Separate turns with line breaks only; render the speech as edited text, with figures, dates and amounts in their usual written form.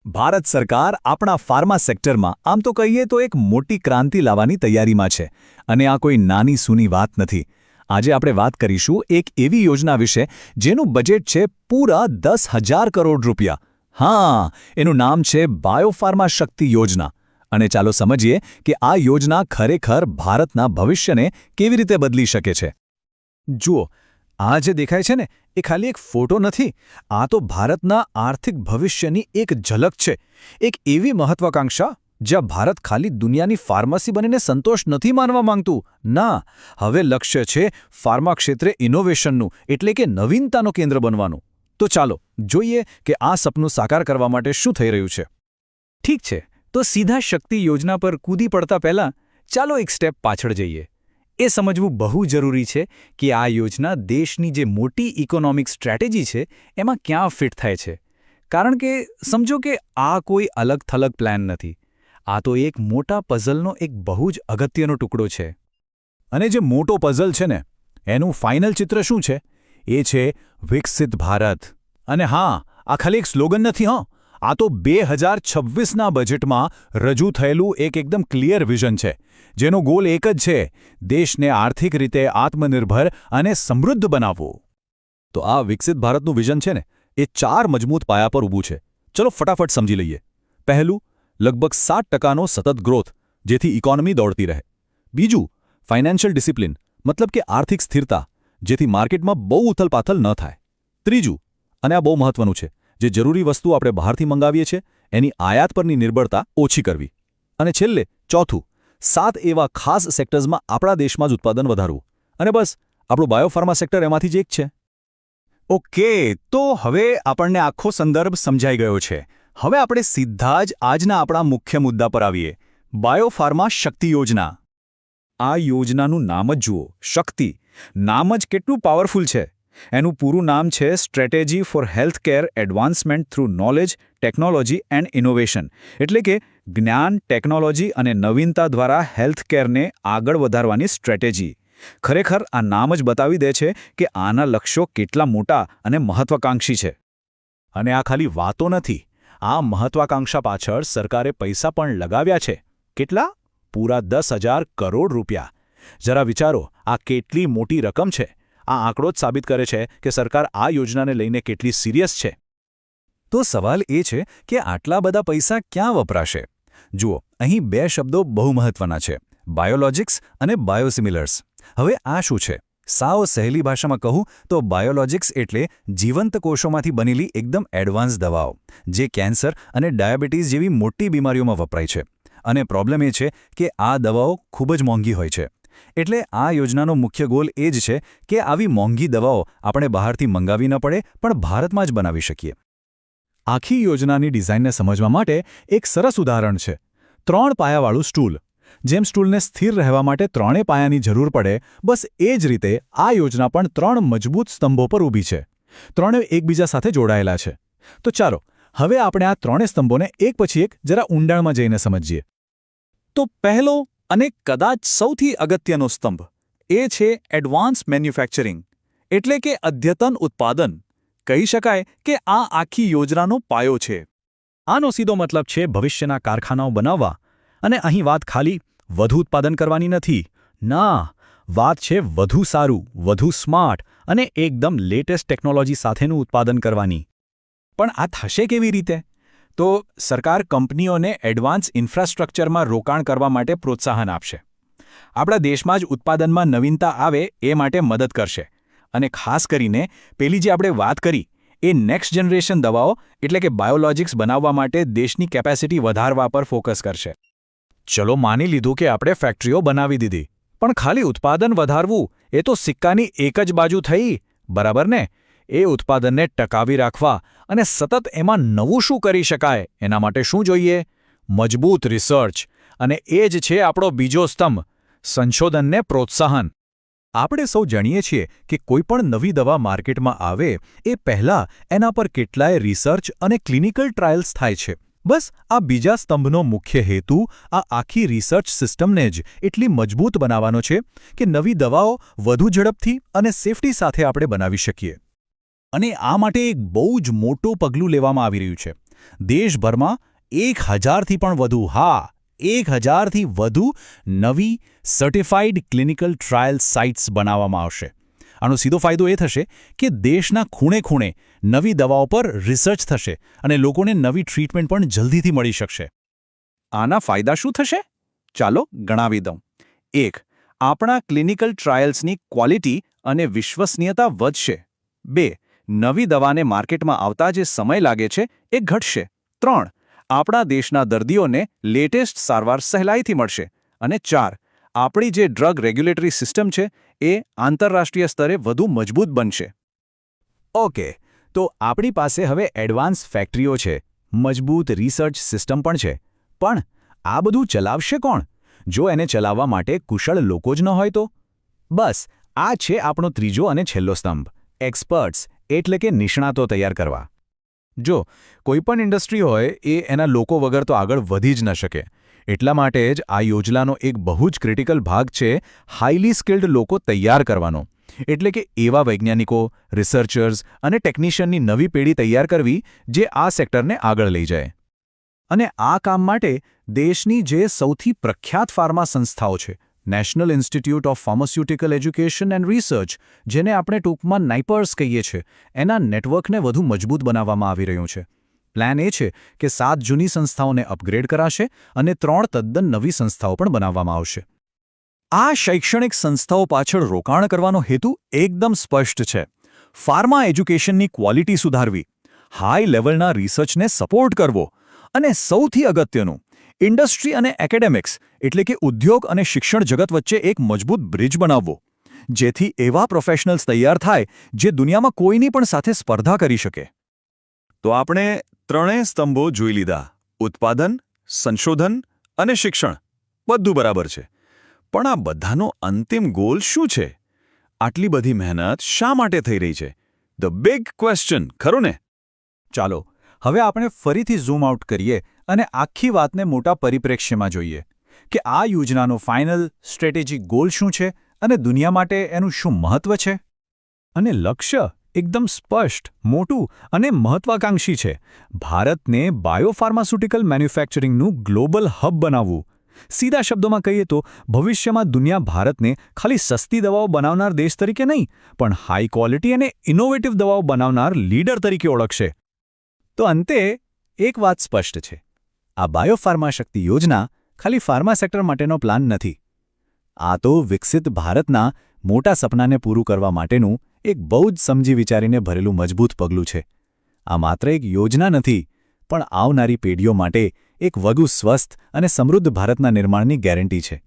ભારત સરકાર આપણા ફાર્મા સેક્ટરમાં આમ તો કહીએ તો એક મોટી ક્રાંતિ લાવવાની તૈયારીમાં છે અને આ કોઈ નાની સૂની વાત નથી. આજે આપણે વાત કરીશું એક એવી યોજના વિશે જેનું બજેટ છે પૂરા 10,000 કરોડ રૂપિયા. હા, એનું નામ છે બાયોફાર્મા શક્તિ યોજના. અને ચાલો સમજીએ કે આ યોજના ખરેખર ભારતના ભવિષ્યને કેવી રીતે બદલી શકે છે. જુઓ, આ જે દેખાય છે ને એ ખાલી એક ફોટો નથી. આ તો ભારતના આર્થિક ભવિષ્યની એક ઝલક છે. એક એવી મહત્વાકાંક્ષા જ્યાં ભારત ખાલી દુનિયાની ફાર્મસી બનીને સંતોષ નથી માનવા માંગતું. ના, હવે લક્ષ્ય છે ફાર્મા ક્ષેત્રે ઇનોવેશનનું, એટલે કે નવીનતાનું કેન્દ્ર બનવાનું. તો ચાલો જોઈએ કે આ સપનું સાકાર કરવા માટે શું થઈ રહ્યું છે. ઠીક છે, તો સીધા શક્તિ યોજના પર કૂદી પડતા પહેલાં ચાલો એક સ્ટેપ પાછળ જઈએ. એ સમજવું બહુ જરૂરી છે કે આ યોજના દેશની જે મોટી ઇકોનોમિક સ્ટ્રેટેજી છે એમાં ક્યાં ફિટ થાય છે. કારણ કે સમજો કે આ કોઈ અલગ-થલગ પ્લાન નથી. આ તો એક મોટા પઝલનો એક બહુ જ અગત્યનો ટુકડો છે. અને જે મોટો પઝલ છે ને એનું ફાઇનલ ચિત્ર શું છે? એ છે વિકસિત ભારત. અને હા, આ ખાલી એક સ્લોગન નથી. આ તો 2026ના બજેટમાં રજૂ થયેલું એક એકદમ ક્લિયર વિઝન છે, જેનો ગોલ એક જ છે: દેશને આર્થિક રીતે આત્મનિર્ભર અને સમૃદ્ધ બનાવવું. તો આ વિકસિત ભારતનું વિઝન છે ને એ 4 મજબૂત પાયા પર ઊભું છે. ચલો ફટાફટ સમજી લઈએ. પહેલું, લગભગ 7%નો સતત ગ્રોથ, જેથી ઇકોનોમી દોડતી રહે. બીજું, ફાઇનાન્શિયલ ડિસિપ્લિન, મતલબ કે આર્થિક સ્થિરતા, જેથી માર્કેટમાં બહુ ઉથલપાથલ ન થાય. ત્રીજું, અને આ બહુ મહત્વનું છે, જે જરૂરી વસ્તુ આપણે બહારથી મંગાવીએ છીએ એની આયાત પરની નિર્ભરતા ઓછી કરવી. અને છેલ્લે ચોથું, 7 એવા ખાસ સેક્ટર્સમાં આપણા દેશમાં જ ઉત્પાદન વધારવું. અને બસ, આપણું બાયોફાર્મા સેક્ટર એમાંથી જ એક છે. ઓકે, તો હવે આપણને આખો સંદર્ભ સમજાઈ ગયો છે. હવે આપણે સીધા જ આજના આપણા મુખ્ય મુદ્દા પર આવીએ: બાયોફાર્મા શક્તિ યોજના. આ યોજનાનું નામ જ જુઓ, શક્તિ. નામ જ કેટલું પાવરફુલ છે. એનું પૂરું નામ છે strategy for healthcare advancement through knowledge, technology and innovation. એટલે કે જ્ઞાન, ટેકનોલોજી અને નવીનતા દ્વારા હેલ્થકેરને આગળ વધારવાની સ્ટ્રેટેજી. ખરેખર આ નામ જ બતાવી દે છે કે આના લક્ષ્યો કેટલા મોટા અને મહત્વાકાંક્ષી છે. અને આ ખાલી વાતો નથી. આ મહત્વાકાંક્ષા પાછળ સરકારે પૈસા પણ લગાવ્યા છે. કેટલા? પૂરા 10,000 કરોડ રૂપિયા. જરા વિચારો, આ કેટલી મોટી રકમ છે. આ આંકડો જ સાબિત કરે છે કે સરકાર આ યોજનાને લઈને કેટલી સિરિયસ છે. તો સવાલ એ છે કે આટલા બધા પૈસા ક્યાં વપરાશે? જુઓ, અહીં 2 શબ્દો બહુ મહત્વના છે: બાયોલોજિક્સ અને બાયોસિમિલર્સ. હવે આ શું છે? સાવ સહેલી ભાષામાં કહું તો બાયોલોજિક્સ એટલે જીવંત કોષોમાંથી બનેલી એકદમ એડવાન્સ દવાઓ, જે કેન્સર અને ડાયાબિટીસ જેવી મોટી બીમારીઓમાં વપરાય છે. અને પ્રોબ્લેમ એ છે કે આ દવાઓ ખૂબ જ મોંઘી હોય છે. એટલે આ યોજનાનો મુખ્ય ગોલ એ જ છે કે આવી મોંઘી દવાઓ આપણે બહારથી મંગાવી ન પડે, પણ ભારતમાં જ બનાવી શકીએ. આખી યોજનાની ડિઝાઇનને સમજવા માટે એક સરસ ઉદાહરણ છે: 3 પાયાવાળું સ્ટૂલ. જેમ સ્ટૂલને સ્થિર રહેવા માટે 3 પાયાની જરૂર પડે, બસ એ જ રીતે આ યોજના પણ 3 મજબૂત સ્તંભો પર ઊભી છે. 3 એકબીજા સાથે જોડાયેલા છે. તો ચાલો હવે આપણે આ 3 સ્તંભોને એક પછી એક જરા ઊંડાણમાં જઈને સમજીએ. તો પહેલો અને કદાચ સૌથી અગત્યનો સ્તંભ એ છે એડવાન્સ મેન્યુફેક્ચરિંગ, એટલે કે અદ્યતન ઉત્પાદન. કહી શકાય કે આ આખી યોજનાનો પાયો છે. આનો સીધો મતલબ છે ભવિષ્યના કારખાનાઓ બનાવવા. અને અહીં વાત ખાલી વધુ ઉત્પાદન કરવાની નથી. ના, વાત છે વધુ સારું, વધુ સ્માર્ટ અને એકદમ લેટેસ્ટ ટેકનોલોજી સાથેનું ઉત્પાદન કરવાની. પણ આ થશે કેવી રીતે? તો સરકાર કંપનીઓને એડવાન્સ ઇન્ફ્રાસ્ટ્રક્ચરમાં રોકાણ કરવા માટે પ્રોત્સાહન આપશે. આપણા દેશમાં જ ઉત્પાદનમાં નવીનતા આવે એ માટે મદદ કરશે. અને ખાસ કરીને પેલી જે આપણે વાત કરી એ નેક્સ્ટ જનરેશન દવાઓ, એટલે કે બાયોલોજિક્સ બનાવવા માટે દેશની કેપેસિટી વધારવા પર ફોકસ કરશે. ચલો માની લીધું કે આપણે ફેક્ટરીઓ બનાવી દીધી, પણ ખાલી ઉત્પાદન વધારવું એ તો સિક્કાની એક જ બાજુ થઈ, બરાબર ને? એ ઉત્પાદનને ટકાવી રાખવા અને સતત એમાં નવું શું કરી શકાય એના માટે શું જોઈએ? મજબૂત રિસર્ચ. અને એ જ છે આપણો બીજો સ્તંભ: સંશોધનને પ્રોત્સાહન. આપણે સૌ જાણીએ છીએ કે કોઈપણ નવી દવા માર્કેટમાં આવે એ પહેલાં એના પર કેટલાય રિસર્ચ અને ક્લિનિકલ ટ્રાયલ્સ થાય છે. બસ આ બીજા સ્તંભનો મુખ્ય હેતુ આ આખી રિસર્ચ સિસ્ટમને જ એટલી મજબૂત બનાવવાનો છે કે નવી દવાઓ વધુ ઝડપથી અને સેફટી સાથે આપણે બનાવી શકીએ. અને આ માટે એક બહુ જ મોટું પગલું લેવામાં આવી રહ્યું છે.
દેશભરમાં 1000થી પણ વધુ 1000થી વધુ નવી સર્ટિફાઈડ ક્લિનિકલ ટ્રાયલ સાઇટ્સ બનાવવામાં આવશે. આનો સીધો ફાયદો એ થશે કે દેશના ખૂણે-ખૂણે નવી દવાઓ પર રિસર્ચ થશે અને લોકોને નવી ટ્રીટમેન્ટ પણ જલ્દીથી મળી શકશે.
આના ફાયદા શું થશે? ચાલો ગણાવી દઉં. 1. આપણા ક્લિનિકલ ટ્રાયલ્સની ક્વોલિટી અને વિશ્વસનીયતા વધશે. 2. નવી દવાને માર્કેટમાં આવતા જે સમય લાગે છે એ ઘટશે. 3. આપણા દેશના દર્દીઓને લેટેસ્ટ સારવાર સહેલાઈથી મળશે. અને 4. આપણી જે ડ્રગ રેગ્યુલેટરી સિસ્ટમ છે એ આંતરરાષ્ટ્રીય સ્તરે વધુ મજબૂત બનશે. ઓકે, તો આપણી પાસે હવે એડવાન્સ ફેક્ટરીઓ છે, મજબૂત રિસર્ચ સિસ્ટમ પણ છે. પણ આ બધું ચલાવશે કોણ? જો એને ચલાવવા માટે કુશળ લોકો જ ન હોય તો? બસ, આ છે આપણો ત્રીજો અને છેલ્લો સ્તંભ, એક્સપર્ટ્સ એટલે કે નિષ્ણાતો તૈયાર કરવા. જો કોઈપણ ઇન્ડસ્ટ્રી હોય એ એના લોકો વગર તો આગળ વધી જ ન શકે. એટલા માટે જ આ યોજનાનો એક બહુ જ ક્રિટિકલ ભાગ છે હાઈલી સ્કિલ્ડ લોકો તૈયાર કરવાનો. એટલે કે એવા વૈજ્ઞાનિકો, રિસર્ચર્સ અને ટેકનિશિયનની નવી પેઢી તૈયાર કરવી જે આ સેક્ટરને આગળ લઈ જાય. અને આ કામ માટે દેશની જે સૌથી પ્રખ્યાત ફાર્મા સંસ્થાઓ છે, national institute of pharmaceutical education and research, જેને આપણે ટૂંકમાં નાઇપર્સ કહીએ છીએ, એના નેટવર્કને વધુ મજબૂત બનાવવામાં આવી રહ્યું છે. પ્લાન એ છે કે 7 જૂની સંસ્થાઓને અપગ્રેડ કરાશે અને 3 તદ્દન નવી સંસ્થાઓ પણ બનાવવામાં આવશે. આ શૈક્ષણિક સંસ્થાઓ પાછળ રોકાણ કરવાનો હેતુ એકદમ સ્પષ્ટ છે. ફાર્મા એજ્યુકેશનની ક્વોલિટી સુધારવી, હાઈ લેવલના રિસર્ચને સપોર્ટ કરવો અને સૌથી અગત્યનું, ઇન્ડસ્ટ્રી અને એકેડેમિક્સ એટલે કે ઉદ્યોગ અને શિક્ષણ જગત વચ્ચે એક મજબૂત બ્રિજ બનાવવો, જેથી એવા પ્રોફેશનલ્સ તૈયાર થાય જે દુનિયામાં કોઈની પણ સાથે સ્પર્ધા કરી શકે. તો આપણે ત્રણેય સ્તંભો જોઈ લીધા: ઉત્પાદન, સંશોધન અને શિક્ષણ. બધું બરાબર છે. પણ આ બધાનો અંતિમ ગોલ શું છે? આટલી બધી મહેનત શા માટે થઈ રહી છે? ધ બિગ ક્વેશ્ચન, ખરું ને? ચાલો હવે આપણે ફરીથી ઝૂમ આઉટ કરીએ અને આખી વાતને મોટા પરિપ્રેક્ષ્યમાં જોઈએ કે આ યોજનાનો ફાઇનલ સ્ટ્રેટેજિક ગોલ શું છે અને દુનિયા માટે એનું શું મહત્વ છે. અને લક્ષ્ય એકદમ સ્પષ્ટ, મોટું અને મહત્વાકાંક્ષી છે: ભારતને બાયોફાર્માસ્યુટિકલ મેન્યુફેક્ચરિંગનું ગ્લોબલ હબ બનાવવું. સીધા શબ્દોમાં કહીએ તો ભવિષ્યમાં દુનિયા ભારતને ખાલી સસ્તી દવાઓ બનાવનાર દેશ તરીકે નહીં, પણ હાઈ ક્વોલિટી અને ઇનોવેટિવ દવાઓ બનાવનાર લીડર તરીકે ઓળખશે. તો અંતે એક વાત સ્પષ્ટ છે: આ બાયોફાર્મા શક્તિ યોજના ખાલી ફાર્મા સેક્ટર માટેનો પ્લાન નથી. આ તો વિકસિત ભારતના મોટા સપનાને પૂરું કરવા માટેનું એક બહુ જ સમજી વિચારીને ભરેલું મજબૂત પગલું છે. આ માત્ર એક યોજના નથી, પણ આવનારી પેઢીઓ માટે એક વધુ સ્વસ્થ અને સમૃદ્ધ ભારતના નિર્માણની ગેરંટી છે.